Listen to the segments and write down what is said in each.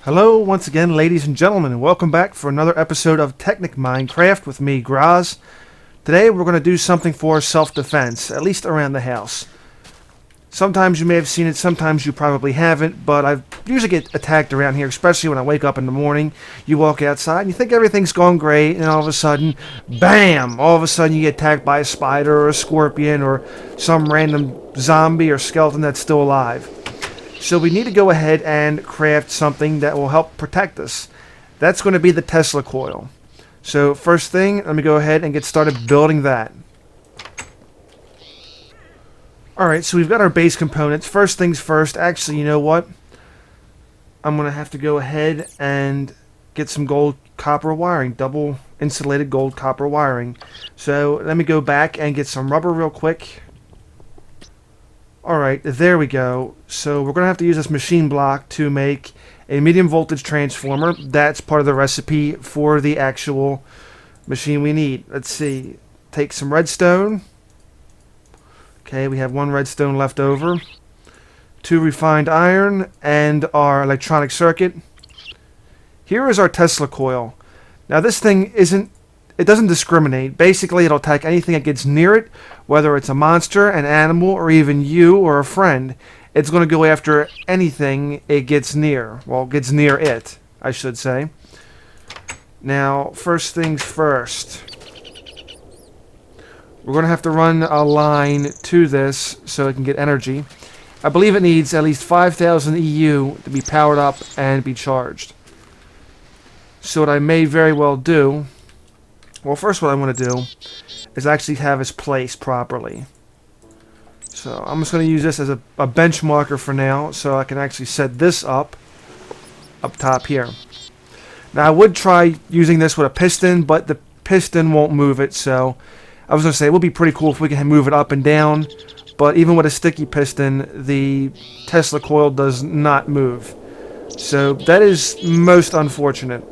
Hello once again, ladies and gentlemen, and welcome back for another episode of Technic Minecraft with me, Graz. Today we're going to do something for self-defense, at least around the house. Sometimes you may have seen it, sometimes you probably haven't, but I usually get attacked around here, especially when I wake up in the morning. You walk outside and you think everything's going great, and all of a sudden, BAM! All of a sudden you get attacked by a spider or a scorpion or some random zombie or skeleton that's still alive. So we need to go ahead and craft something that will help protect us. That's going to be the Tesla coil. So first thing, let me go ahead and get started building that. Alright, so we've got our base components. First things first, actually, you know what? I'm going to have to go ahead and get some gold copper wiring, double insulated gold copper wiring. So let me go back and get some rubber real quick. Alright, there we go. So we're going to have to use this machine block to make a medium voltage transformer. That's part of the recipe for the actual machine we need. Let's see. Take some redstone. Okay, we have one redstone left over. 2 refined iron and our electronic circuit. Here is our Tesla coil. Now this thing it doesn't discriminate. Basically, it'll attack anything that gets near it, whether it's a monster, an animal, or even you or a friend. It's going to go after anything it gets near. Well, gets near it, I should say. Now, first things first. We're going to have to run a line to this so it can get energy. I believe it needs at least 5,000 EU to be powered up and be charged. So what I may very well do... Well, first what I want to do is actually have this placed properly. So I'm just going to use this as a bench marker for now, so I can actually set this up top here. Now I would try using this with a piston, but the piston won't move it, so I was going to say it would be pretty cool if we can move it up and down, but even with a sticky piston, the Tesla coil does not move. So that is most unfortunate.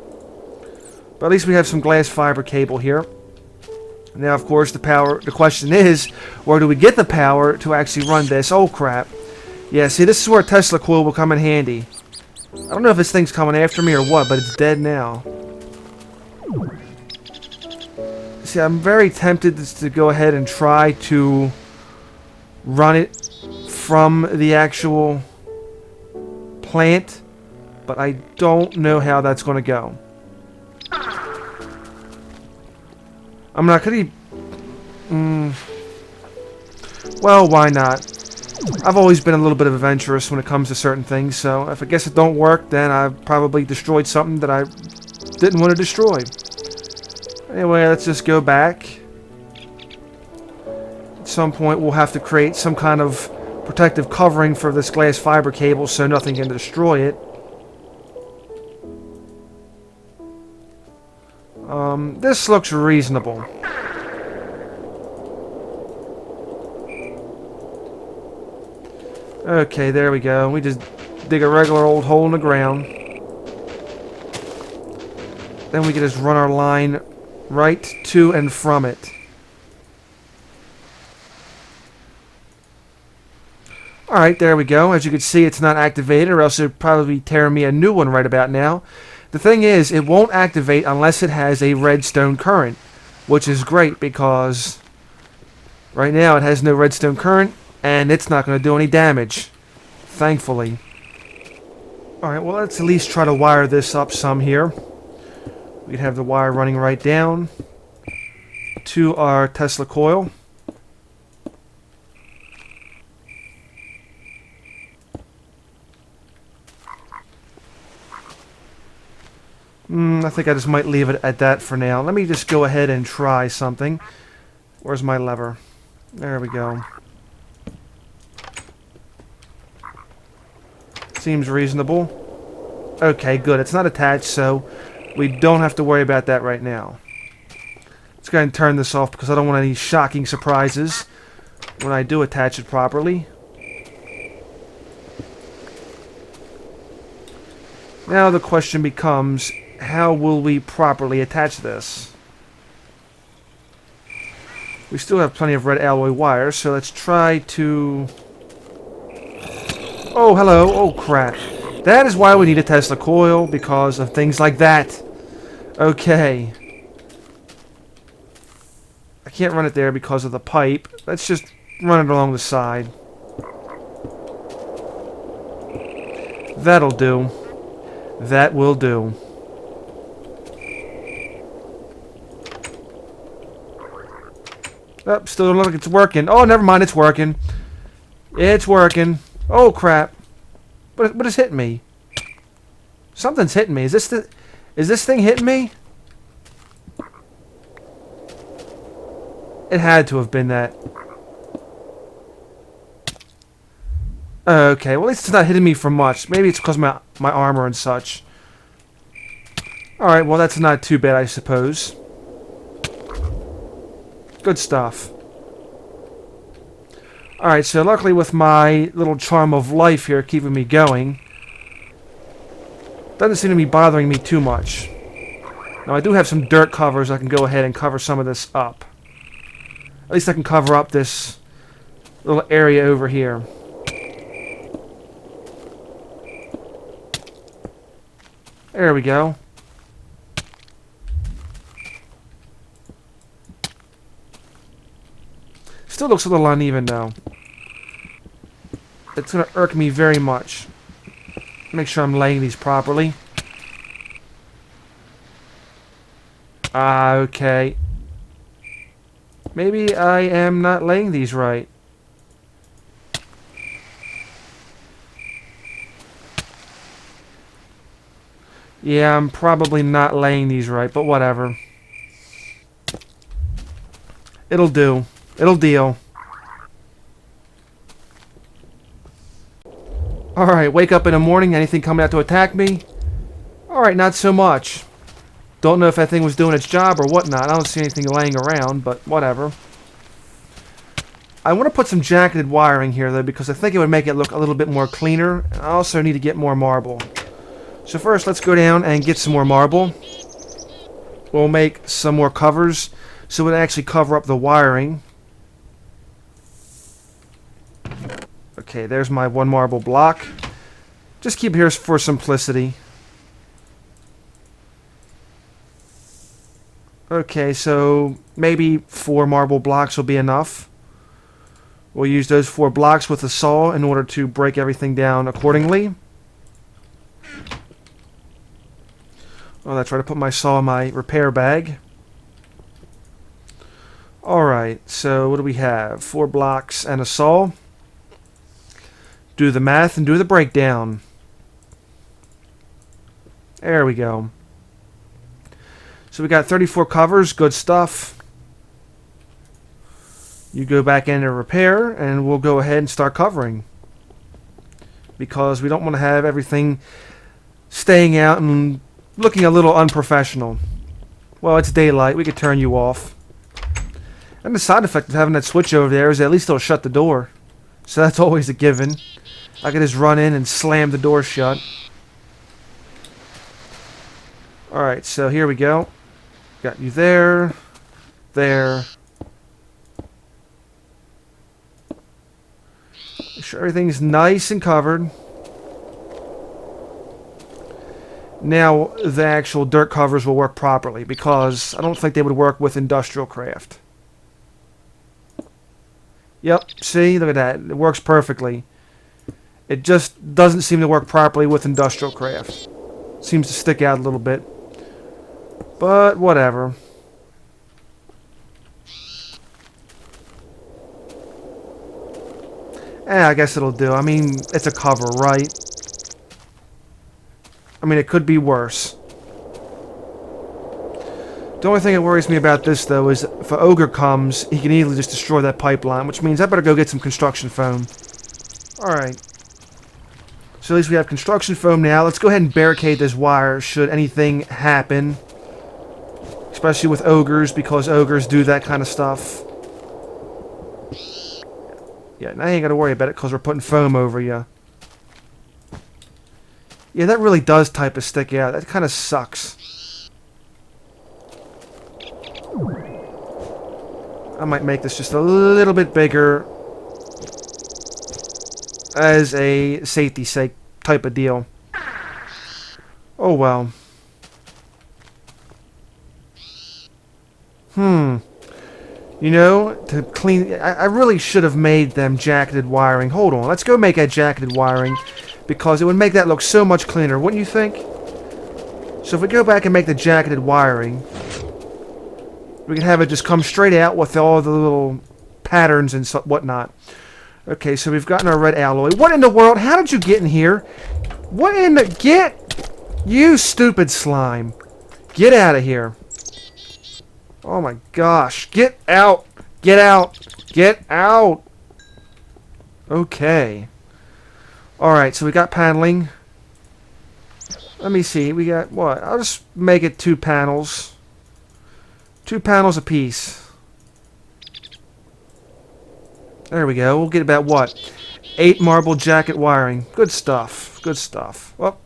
But at least we have some glass fiber cable here. Now, of course, the question is, where do we get the power to actually run this? Oh, crap. Yeah, see, this is where a Tesla coil will come in handy. I don't know if this thing's coming after me or what, but it's dead now. See, I'm very tempted to go ahead and try to run it from the actual plant, but I don't know how that's going to go. I'm not gonna... Well, why not? I've always been a little bit of adventurous when it comes to certain things, so if I guess it don't work, then I've probably destroyed something that I didn't want to destroy. Anyway, let's just go back. At some point, we'll have to create some kind of protective covering for this glass fiber cable so nothing can destroy it. This looks reasonable. Okay, there we go. We just dig a regular old hole in the ground. Then we can just run our line right to and from it. Alright, there we go. As you can see, it's not activated, or else it would probably be tearing me a new one right about now. The thing is, it won't activate unless it has a redstone current, which is great because right now it has no redstone current and it's not going to do any damage, thankfully. Alright, well, let's at least try to wire this up some here. We can have the wire running right down to our Tesla coil. I think I just might leave it at that for now. Let me just go ahead and try something. Where's my lever? There we go. Seems reasonable. Okay, good. It's not attached, so we don't have to worry about that right now. Let's go ahead and turn this off because I don't want any shocking surprises when I do attach it properly. Now the question becomes, how will we properly attach this? We still have plenty of red alloy wire, so let's try to... Oh, hello. Oh, crap. That is why we need a Tesla coil, because of things like that. Okay. I can't run it there because of the pipe. Let's just run it along the side. That'll do. That will do. Oh, still don't look like it's working. Oh, never mind, it's working. It's working. Oh, crap. What is hitting me? Something's hitting me. Is this thing hitting me? It had to have been that. Okay, well at least it's not hitting me for much. Maybe it's because my armor and such. Alright, well that's not too bad, I suppose. Good stuff. Alright, so luckily with my little charm of life here keeping me going, doesn't seem to be bothering me too much. Now I do have some dirt covers. I can go ahead and cover some of this up. At least I can cover up this little area over here. There we go. Still looks a little uneven though. It's going to irk me very much. Make sure I'm laying these properly. Okay. Maybe I am not laying these right. Yeah, I'm probably not laying these right, but whatever. It'll do. It'll deal. Alright, wake up in the morning, anything coming out to attack me? Alright, not so much. Don't know if that thing was doing its job or whatnot. I don't see anything laying around, but whatever. I want to put some jacketed wiring here, though, because I think it would make it look a little bit more cleaner. I also need to get more marble. So first, let's go down and get some more marble. We'll make some more covers, so it would actually cover up the wiring. Okay, there's my one marble block. Just keep here for simplicity. Okay, so maybe 4 marble blocks will be enough. We'll use those 4 blocks with a saw in order to break everything down accordingly. Oh, that's right, I put my saw in my repair bag. Alright, so what do we have? 4 blocks and a saw. Do the math and do the breakdown. There we go. So we got 34 covers, good stuff. You go back into repair and we'll go ahead and start covering. Because we don't want to have everything staying out and looking a little unprofessional. Well, it's daylight, we could turn you off. And the side effect of having that switch over there is at least it'll shut the door. So that's always a given. I can just run in and slam the door shut. Alright, so here we go. Got you there. There. Make sure everything's nice and covered. Now the actual dirt covers will work properly, because I don't think they would work with industrial craft. Yep, see, look at that. It works perfectly. It just doesn't seem to work properly with industrial craft. Seems to stick out a little bit. But whatever. I guess it'll do. I mean, it's a cover, right? I mean, it could be worse. The only thing that worries me about this, though, is if an ogre comes, he can easily just destroy that pipeline, which means I better go get some construction foam. Alright. So at least we have construction foam now. Let's go ahead and barricade this wire should anything happen. Especially with ogres, because ogres do that kind of stuff. Yeah, now you ain't got to worry about it, because we're putting foam over you. Yeah, that really does type of stick out. That kind of sucks. I might make this just a little bit bigger as a safety sake type of deal. Oh well. You know, to clean... I really should have made them jacketed wiring. Hold on, let's go make that jacketed wiring, because it would make that look so much cleaner, wouldn't you think? So if we go back and make the jacketed wiring, we can have it just come straight out with all the little patterns and whatnot. Okay, so we've gotten our red alloy. What in the world? How did you get in here? What in the... Get... You stupid slime. Get out of here. Oh my gosh. Get out. Get out. Get out. Okay. Alright, so we got paneling. Let me see. We got what? I'll just make it 2 panels. 2 panels apiece. There we go. We'll get about what? 8 marble jacket wiring. Good stuff. Good stuff. Well,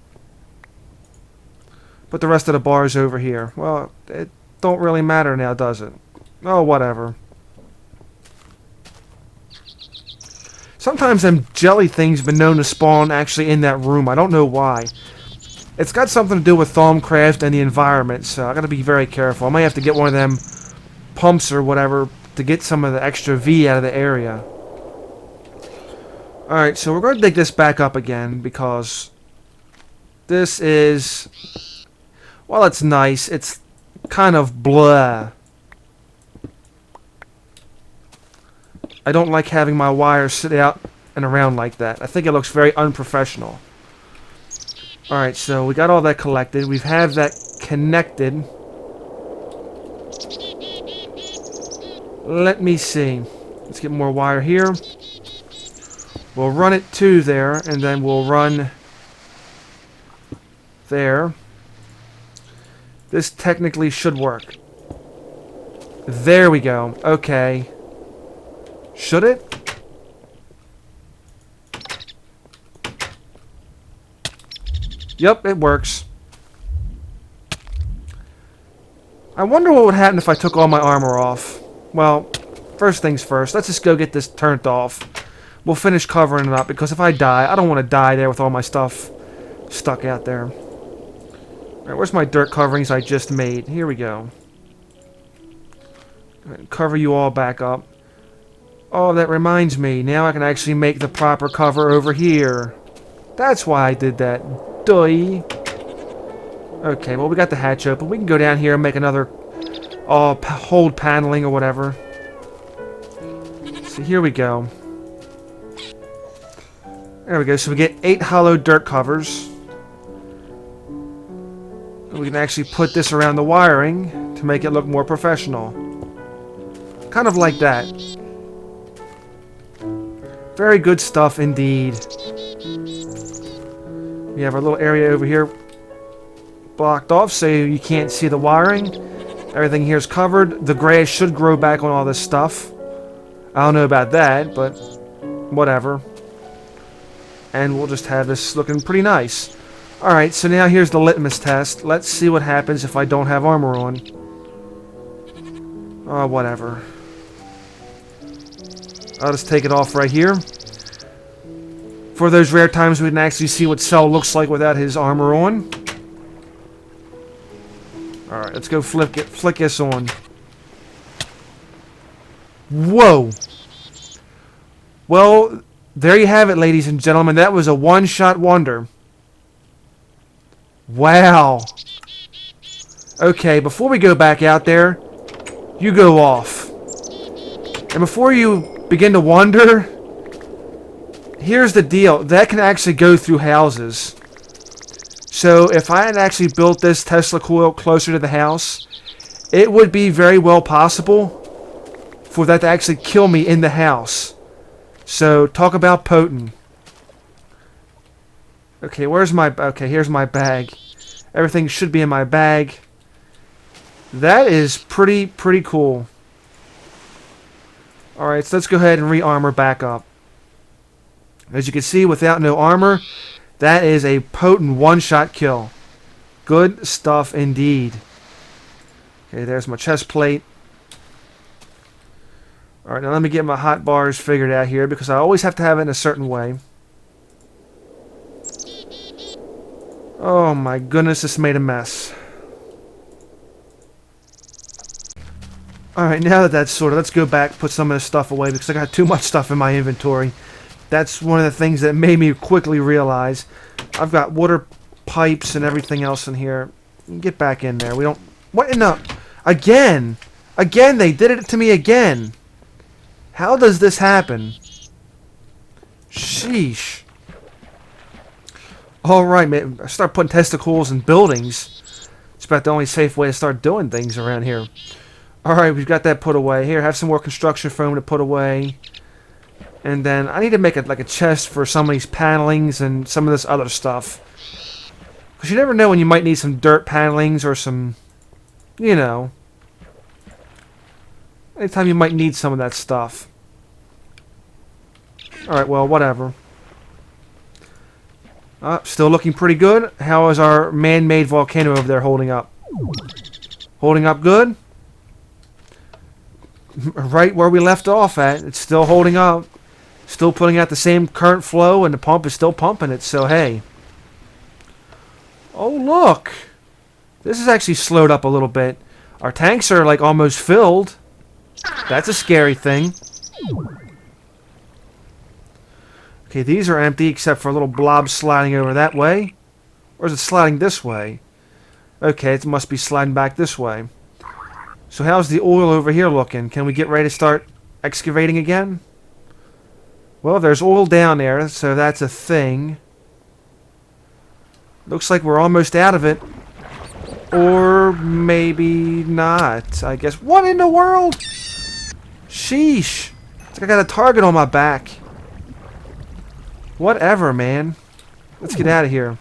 put the rest of the bars over here. Well, it don't really matter now, does it? Oh, whatever. Sometimes them jelly things been known to spawn actually in that room. I don't know why. It's got something to do with Thaumcraft and the environment, so I gotta be very careful. I might have to get one of them pumps or whatever to get some of the extra V out of the area. Alright, so we're going to dig this back up again because this is... Well, it's nice. It's kind of blah. I don't like having my wires sit out and around like that. I think it looks very unprofessional. Alright, so we got all that collected. We have that connected. Let me see. Let's get more wire here. We'll run it to there, and then we'll run there. This technically should work. There we go. Okay. Should it? Yep, it works. I wonder what would happen if I took all my armor off. Well, first things first. Let's just go get this turned off. We'll finish covering it up, because if I die, I don't want to die there with all my stuff stuck out there. Alright, where's my dirt coverings I just made? Here we go. Cover you all back up. Oh, that reminds me. Now I can actually make the proper cover over here. That's why I did that. Duh. Okay, well, we got the hatch open. We can go down here and make another hold paneling or whatever. So here we go. There we go. So we get 8 hollow dirt covers. We can actually put this around the wiring to make it look more professional. Kind of like that. Very good stuff indeed. We have our little area over here blocked off so you can't see the wiring. Everything here is covered. The grass should grow back on all this stuff. I don't know about that, but whatever. And we'll just have this looking pretty nice. Alright, so now here's the litmus test. Let's see what happens if I don't have armor on. Oh, whatever. I'll just take it off right here. For those rare times we can actually see what Cell looks like without his armor on. Alright, let's go flick this on. Whoa! Well, there you have it, ladies and gentlemen. That was a one-shot wonder. Wow. Okay, before we go back out there, you go off. And before you begin to wonder, here's the deal. That can actually go through houses. So if I had actually built this Tesla coil closer to the house, it would be very well possible for that to actually kill me in the house. So talk about potent. Okay, where's my... Okay, here's my bag. Everything should be in my bag. That is pretty cool. Alright, so let's go ahead and re-armor back up. As you can see, without no armor, that is a potent one-shot kill. Good stuff indeed. Okay, there's my chest plate. Alright, now let me get my hot bars figured out here, because I always have to have it in a certain way. Oh my goodness, this made a mess. Alright, now that that's sorted, let's go back, put some of this stuff away because I got too much stuff in my inventory. That's one of the things that made me quickly realize I've got water pipes and everything else in here. Get back in there. We don't... What in the... Again! Again, they did it to me again! How does this happen? Sheesh. Alright, man. I start putting testicles in buildings. It's about the only safe way to start doing things around here. Alright, we've got that put away. Here, have some more construction foam to put away. And then I need to make it like a chest for some of these panelings and some of this other stuff. Because you never know when you might need some dirt panelings or some, you know. Anytime you might need some of that stuff. Alright, well, whatever. Still looking pretty good. How is our man-made volcano over there holding up? Holding up good? Right where we left off at. It's still holding up. Still putting out the same current flow, and the pump is still pumping it, so hey. Oh, look! This is actually slowed up a little bit. Our tanks are, like, almost filled. That's a scary thing. Okay, these are empty, except for a little blob sliding over that way. Or is it sliding this way? Okay, it must be sliding back this way. So how's the oil over here looking? Can we get ready to start excavating again? Well, there's oil down there, so that's a thing. Looks like we're almost out of it. Or maybe not, I guess. What in the world? Sheesh. It's like I got a target on my back. Whatever, man. Let's get out of here.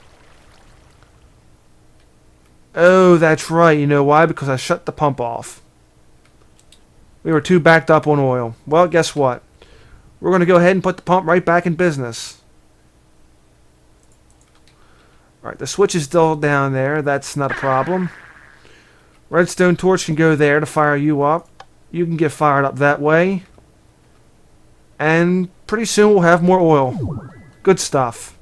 Oh, that's right. You know why? Because I shut the pump off. We were too backed up on oil. Well, guess what? We're going to go ahead and put the pump right back in business. Alright, the switch is still down there. That's not a problem. Redstone torch can go there to fire you up. You can get fired up that way. And pretty soon we'll have more oil. Good stuff.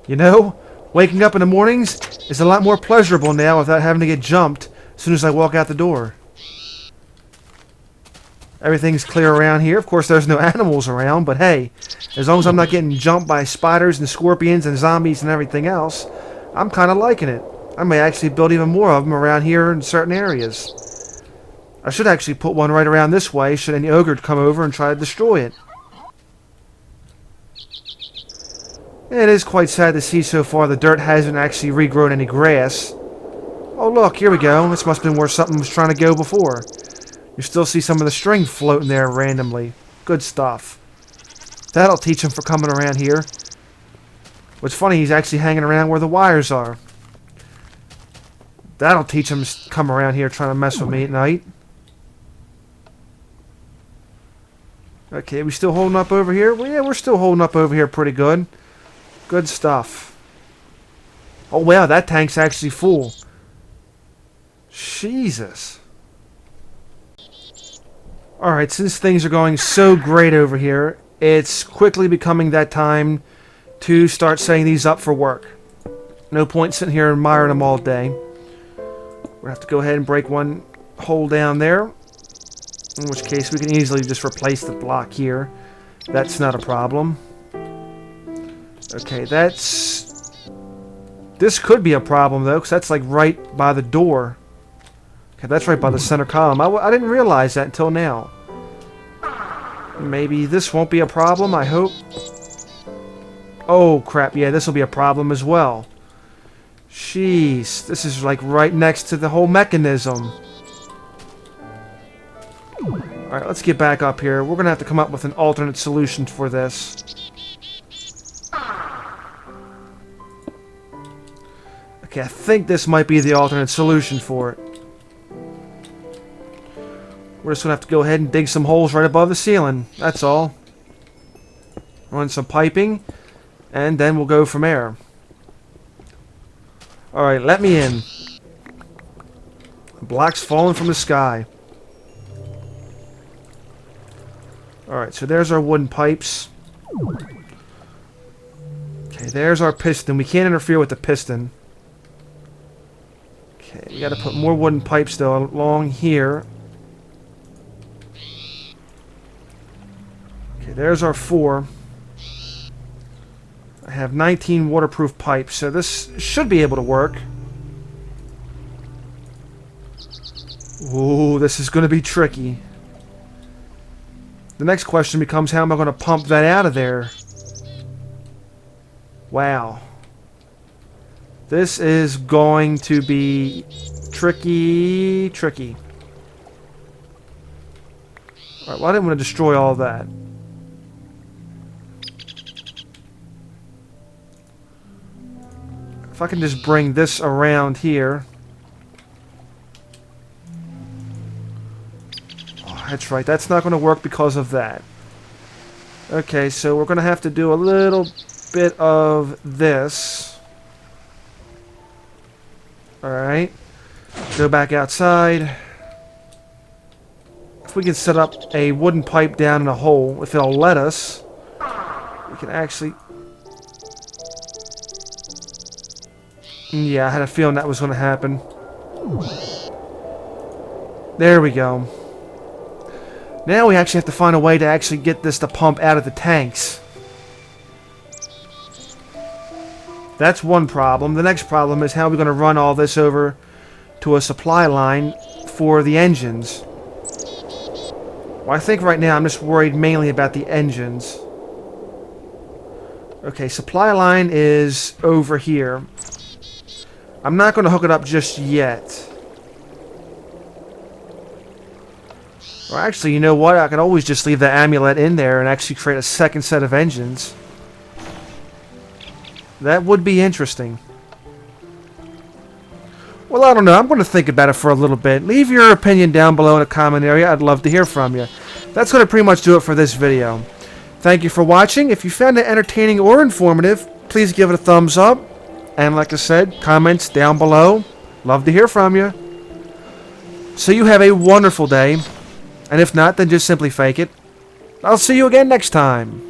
You know, waking up in the mornings is a lot more pleasurable now without having to get jumped as soon as I walk out the door. Everything's clear around here. Of course, there's no animals around, but hey, as long as I'm not getting jumped by spiders and scorpions and zombies and everything else, I'm kind of liking it. I may actually build even more of them around here in certain areas. I should actually put one right around this way should any ogre come over and try to destroy it. It is quite sad to see so far the dirt hasn't actually regrown any grass. Oh look, here we go. This must have been where something was trying to go before. You still see some of the string floating there randomly. Good stuff. That'll teach him for coming around here. What's funny, he's actually hanging around where the wires are. That'll teach him to come around here trying to mess with me at night. Okay, we still holding up over here? Well, yeah, we're still holding up over here pretty good. Good stuff. Oh, wow, that tank's actually full. Jesus. Alright, since things are going so great over here, it's quickly becoming that time to start setting these up for work. No point sitting here admiring them all day. We're going to have to go ahead and break one hole down there. In which case we can easily just replace the block here. That's not a problem. Okay, that's... This could be a problem though, because that's like right by the door. Okay, that's right by the center column. I didn't realize that until now. Maybe this won't be a problem, I hope. Oh, crap. Yeah, this will be a problem as well. Jeez. This is like right next to the whole mechanism. Alright, let's get back up here. We're going to have to come up with an alternate solution for this. Okay, I think this might be the alternate solution for it. We're just going to have to go ahead and dig some holes right above the ceiling. That's all. Run some piping. And then we'll go from there. Alright, let me in. Blocks falling from the sky. Alright, so there's our wooden pipes. Okay, there's our piston. We can't interfere with the piston. Okay, we got to put more wooden pipes though along here. Okay, there's our 4. I have 19 waterproof pipes, so this should be able to work. Ooh, this is going to be tricky. The next question becomes, how am I going to pump that out of there? Wow. This is going to be tricky. Alright, well, I didn't want to destroy all that. If I can just bring this around here. Oh, that's right, that's not going to work because of that. Okay, so we're going to have to do a little bit of this. Alright. Go back outside. If we can set up a wooden pipe down in a hole, if it'll let us, we can actually... Yeah, I had a feeling that was going to happen. There we go. Now we actually have to find a way to actually get this to pump out of the tanks. That's one problem. The next problem is how we're going to run all this over to a supply line for the engines. Well, I think right now I'm just worried mainly about the engines. Okay, supply line is over here. I'm not going to hook it up just yet. Or actually, you know what? I can always just leave the amulet in there and actually create a second set of engines. That would be interesting. Well, I don't know. I'm going to think about it for a little bit. Leave your opinion down below in the comment area. I'd love to hear from you. That's going to pretty much do it for this video. Thank you for watching. If you found it entertaining or informative, please give it a thumbs up. And like I said, comments down below. Love to hear from you. So you have a wonderful day. And if not, then just simply fake it. I'll see you again next time.